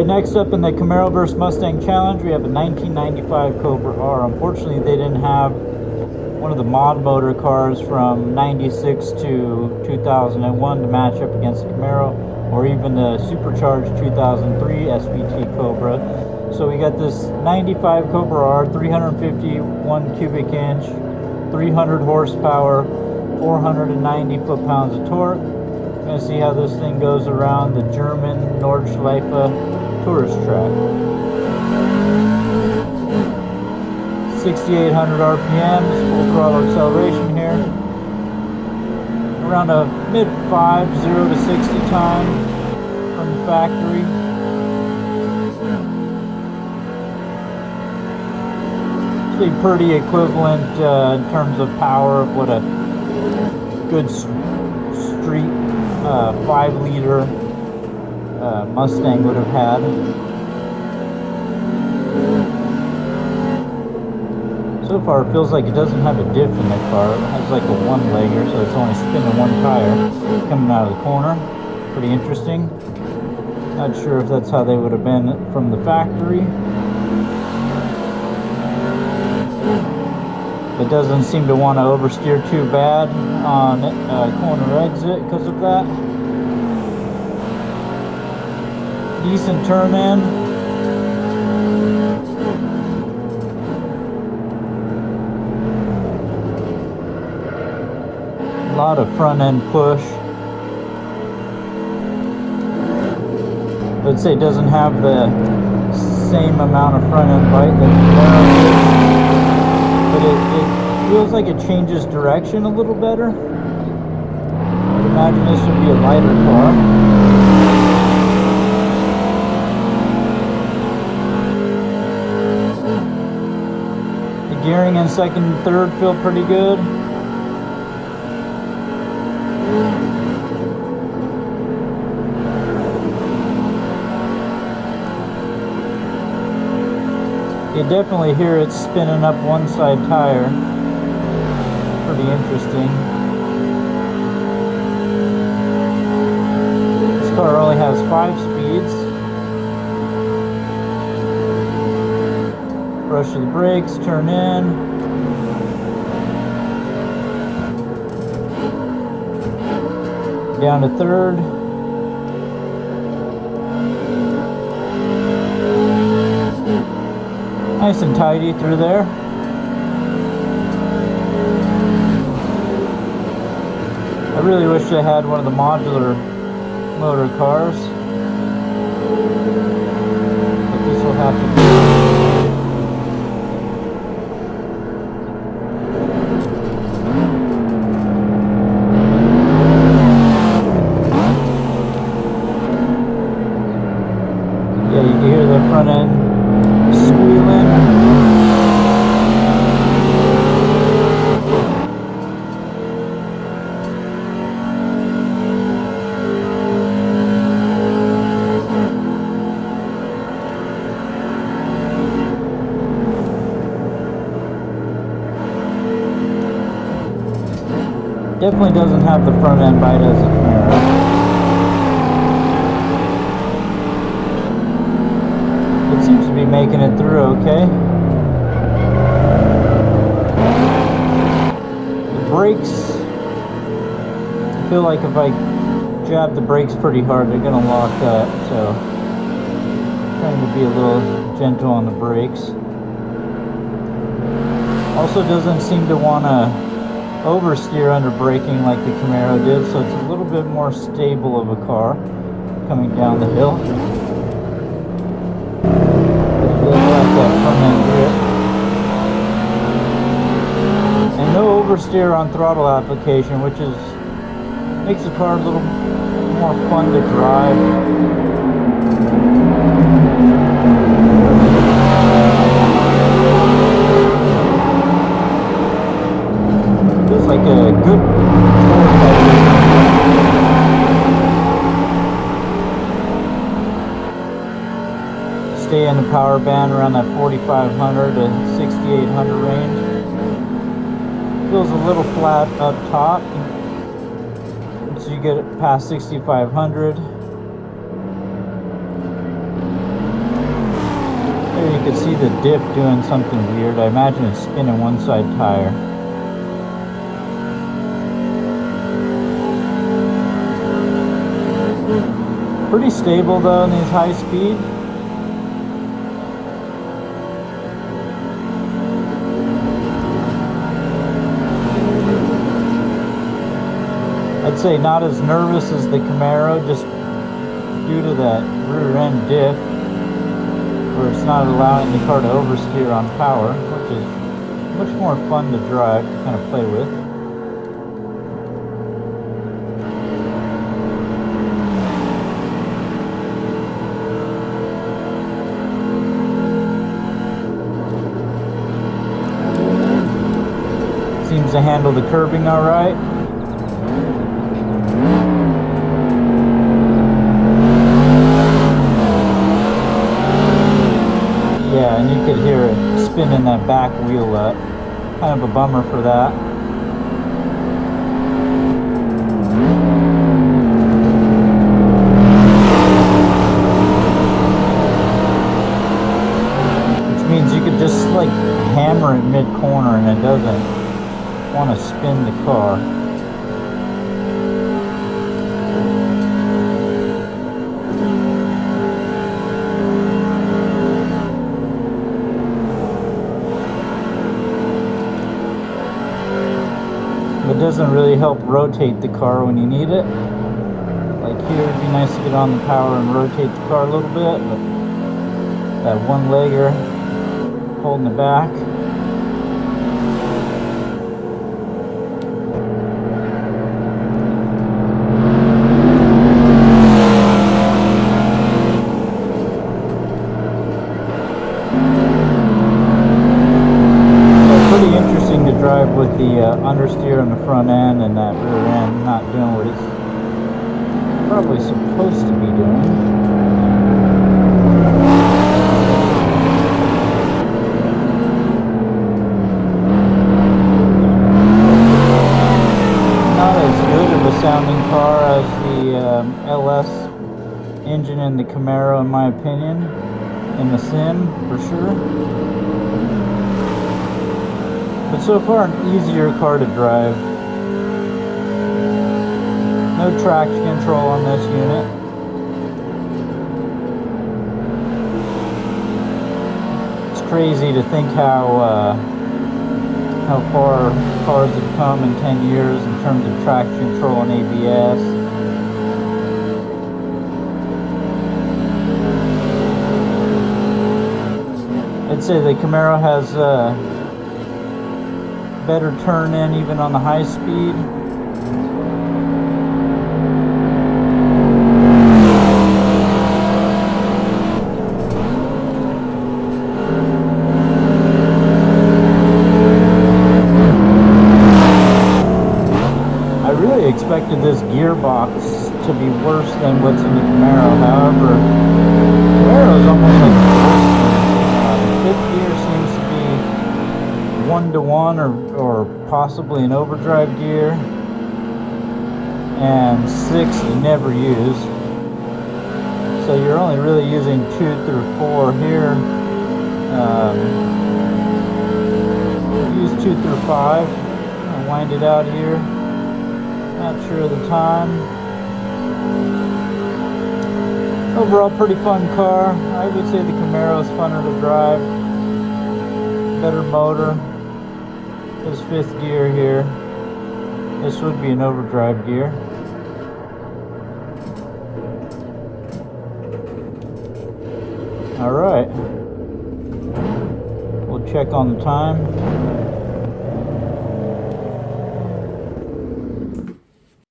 Alright, next up in the Camaro vs Mustang Challenge, we have a 1995 Cobra R. Unfortunately, they didn't have one of the mod motor cars from 96 to 2001 to match up against the Camaro, or even the supercharged 2003 Svt Cobra. So we got this 95 Cobra R, 351 cubic inch, 300 horsepower, 490 foot-pounds of torque. We're going to see how this thing goes around the German nordschleife tourist track. 6,800 RPMs, full throttle acceleration here. Around a mid 5, 0 to 60 time from the factory. Actually pretty equivalent in terms of power of what a good street 5-liter Mustang would have had. So far it feels like it doesn't have a diff in the car. It has like a one-legger, so it's only spinning one tire coming out of the corner. Pretty interesting. Not sure if that's how they would have been from the factory. It doesn't seem to want to oversteer too bad on corner exit because of that. Decent turn in. A lot of front end push. I'd say it doesn't have the same amount of front end bite that the Camaro did, but it feels like it changes direction a little better. I'd imagine this would be a lighter car. The gearing in second and third feel pretty good. You definitely hear it spinning up one side tire. Pretty interesting. This car only has 5 speeds. Brush of the brakes, turn in. Down to third. Nice and tidy through there. I really wish they had one of the modular motor cars, but this will have to be. Yeah, you can hear the front end squealing. Definitely doesn't have the front end bite as a Camaro. It seems to be making it through okay. The brakes, I feel like if I jab the brakes pretty hard, they're going to lock up, so trying to be a little gentle on the brakes. Also doesn't seem to want to oversteer under braking like the Camaro did, so it's a little bit more stable of a car coming down the hill. And no oversteer on throttle application, which makes the car a little more fun to drive. Feels like a good stay in the power band around that 4,500 to 6,800 range. Feels a little flat up top. Once you get it past 6,500, Here you can see the diff doing something weird. I imagine it's spinning one side tire. Pretty stable though in these high speed. I'd say not as nervous as the Camaro, just due to that rear end diff, where it's not allowing the car to oversteer on power, which is much more fun to drive, to kind of play with. Seems to handle the curbing all right. Yeah, and you could hear it spinning that back wheel up. Kind of a bummer for that. Which means you could just like hammer it mid-corner and it doesn't want to spin the car. It doesn't really help rotate the car when you need it. Like here, it'd be nice to get on the power and rotate the car a little bit, but that one legger holding it back. Drive with the understeer on the front end and that rear end not doing what it's probably supposed to be doing. Not as good of a sounding car as the LS engine in the Camaro, in my opinion, in the Sim for sure. But so far, an easier car to drive. No traction control on this unit. It's crazy to think how far cars have come in 10 years in terms of traction control and ABS. I'd say the Camaro has better turn in even on the high speed. I really expected this gearbox to be worse than what's in the Camaro. However, the Camaro is almost like fifth gear seems to be 1-to-1 or possibly an overdrive gear, and 6 you never use, so you're only really using 2 through 4 here. Use 2 through 5. I'll wind it out here. Not sure of the time. Overall, pretty fun car. I would say the Camaro is funner to drive. Better motor. This 5th gear here. This would be an overdrive gear. Alright. We'll check on the time.